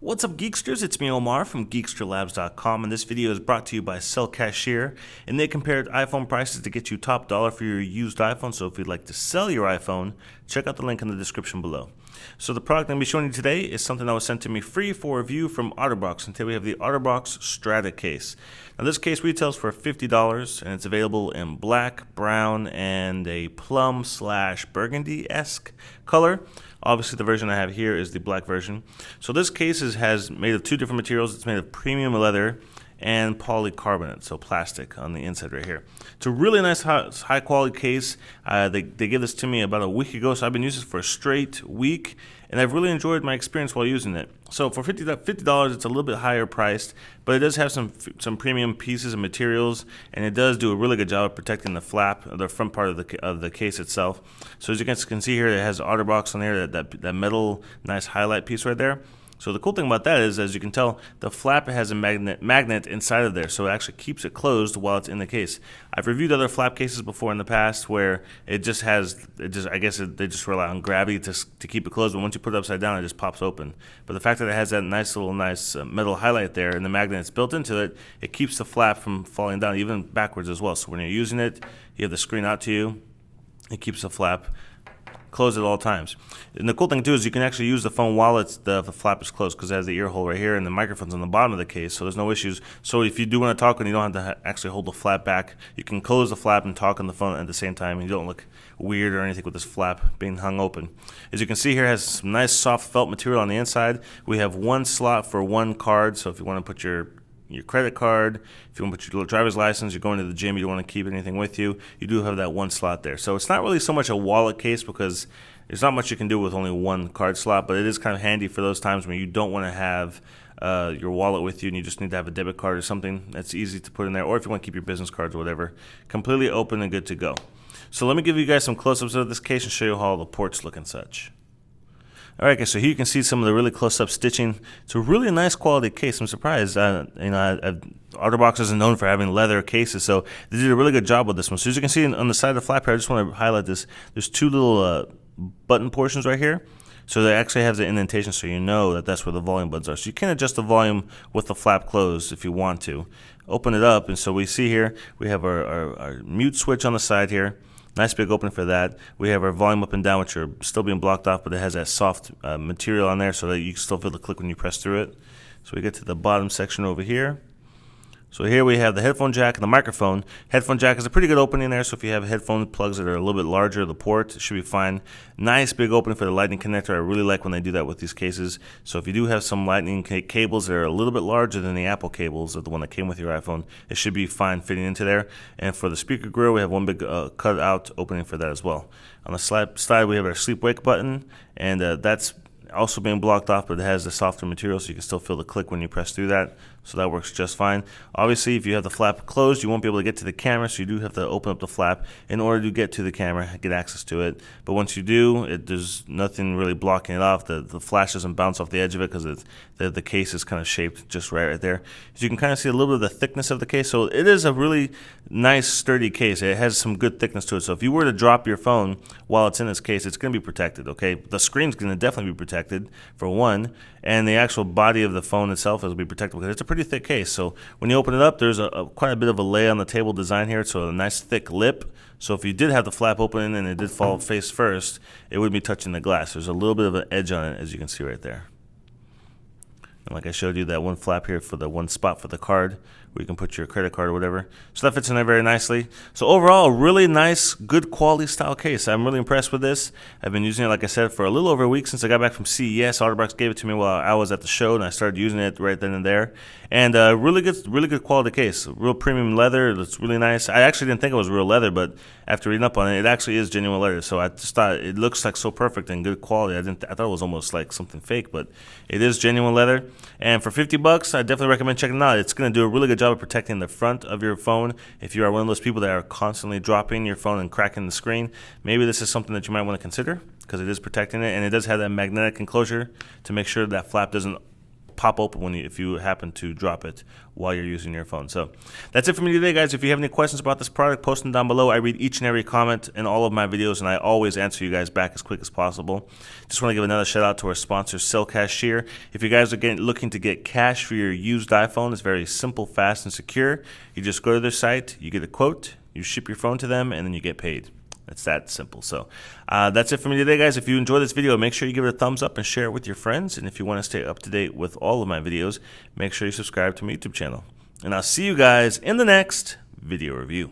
What's up, Geeksters? It's me, Omar from geeksterlabs.com, and this video is brought to you by Sell Cashier, and they compared iPhone prices to get you top dollar for your used iPhone. So if you'd like to sell your iPhone, check out the link in the description below. So the product I'm going to be showing you today is something that was sent to me free for review from Otterbox, and today we have the Otterbox Strata case. Now this case retails for $50, and it's available in black, brown, and a plum/burgundy-esque color. Obviously, the version I have here is the black version. So this case has made of two different materials. It's made of premium leather and polycarbonate, so plastic on the inside right here. It's a really nice high quality case. They gave this to me about a week ago, so I've been using this for a straight week, and I've really enjoyed my experience while using it. So for $50, it's a little bit higher priced, but it does have some premium pieces and materials, and it does do a really good job of protecting the flap, the front part of the case itself. So as you guys can see here, it has Otterbox on there, that metal nice highlight piece right there. So the cool thing about that is, as you can tell, the flap has a magnet inside of there, so it actually keeps it closed while it's in the case. I've reviewed other flap cases before in the past where they just rely on gravity to keep it closed, but once you put it upside down, it just pops open. But the fact that it has that nice metal highlight there and the magnet that's built into it, it keeps the flap from falling down, even backwards as well. So when you're using it, you have the screen out to you, it keeps the flap closed at all times. And the cool thing too is you can actually use the phone while the flap is closed, because it has the ear hole right here and the microphone's on the bottom of the case, so there's no issues. So if you do want to talk and you don't have to actually hold the flap back, you can close the flap and talk on the phone at the same time, and you don't look weird or anything with this flap being hung open. As you can see here, it has some nice soft felt material on the inside. We have one slot for one card, so if you want to put your credit card, if you want to put your driver's license, you're going to the gym, you don't want to keep anything with you, you do have that one slot there. So it's not really so much a wallet case because there's not much you can do with only one card slot, but it is kind of handy for those times when you don't want to have your wallet with you and you just need to have a debit card or something that's easy to put in there, or if you want to keep your business cards or whatever. Completely open and good to go. So let me give you guys some close-ups of this case and show you how all the ports look and such. Alright guys, so here you can see some of the really close-up stitching. It's a really nice quality case. I'm surprised. Otterbox isn't known for having leather cases, so they did a really good job with this one. So as you can see on the side of the flap here, I just want to highlight this. There's two little button portions right here. So they actually have the indentation, so you know that that's where the volume buttons are. So you can adjust the volume with the flap closed if you want to. Open it up, and so we see here, we have our mute switch on the side here. Nice big opening for that. We have our volume up and down, which are still being blocked off, but it has that soft material on there so that you can still feel the click when you press through it. So we get to the bottom section over here. So here we have the headphone jack and the microphone. Headphone jack is a pretty good opening there, so if you have headphone plugs that are a little bit larger, the port, it should be fine. Nice big opening for the lightning connector. I really like when they do that with these cases. So if you do have some lightning cables that are a little bit larger than the Apple cables, or the one that came with your iPhone, it should be fine fitting into there. And for the speaker grill, we have one big cut out opening for that as well. On the side, we have our sleep wake button, and that's also being blocked off, but it has the softer material, so you can still feel the click when you press through that. So that works just fine. Obviously, if you have the flap closed, you won't be able to get to the camera, so you do have to open up the flap in order to get to the camera, get access to it. But once you do, there's nothing really blocking it off. The flash doesn't bounce off the edge of it because the case is kind of shaped just right there. So you can kind of see a little bit of the thickness of the case. So it is a really nice, sturdy case. It has some good thickness to it. So if you were to drop your phone while it's in this case, it's going to be protected, okay? The screen's going to definitely be protected, for one, and the actual body of the phone itself will be protected because it's a pretty thick case. So when you open it up, there's quite a bit of a lay on the table design here. So a nice thick lip. So if you did have the flap open and it did fall face first, it would be touching the glass. There's a little bit of an edge on it, as you can see right there. And like I showed you, that one flap here for the one spot for the card where you can put your credit card or whatever. So that fits in there very nicely. So overall, a really nice, good quality style case. I'm really impressed with this. I've been using it, like I said, for a little over a week since I got back from CES. Otterbox gave it to me while I was at the show, and I started using it right then and there. And really good quality case. Real premium leather. It's really nice. I actually didn't think it was real leather, but after reading up on it, it actually is genuine leather. So I just thought it looks like so perfect and good quality. I thought it was almost like something fake, but it is genuine leather. And for $50, I definitely recommend checking it out. It's going to do a really good job of protecting the front of your phone. If you are one of those people that are constantly dropping your phone and cracking the screen, maybe this is something that you might want to consider because it is protecting it, and it does have that magnetic enclosure to make sure that flap doesn't pop open if you happen to drop it while you're using your phone. So that's it for me today, guys. If you have any questions about this product, post them down below. I read each and every comment in all of my videos, and I always answer you guys back as quick as possible. Just want to give another shout out to our sponsor, Sell Cashier. If you guys are looking to get cash for your used iPhone, it's very simple, fast, and secure. You just go to their site, you get a quote, you ship your phone to them, and then you get paid. It's that simple. So that's it for me today, guys. If you enjoyed this video, make sure you give it a thumbs up and share it with your friends. And if you want to stay up to date with all of my videos, make sure you subscribe to my YouTube channel. And I'll see you guys in the next video review.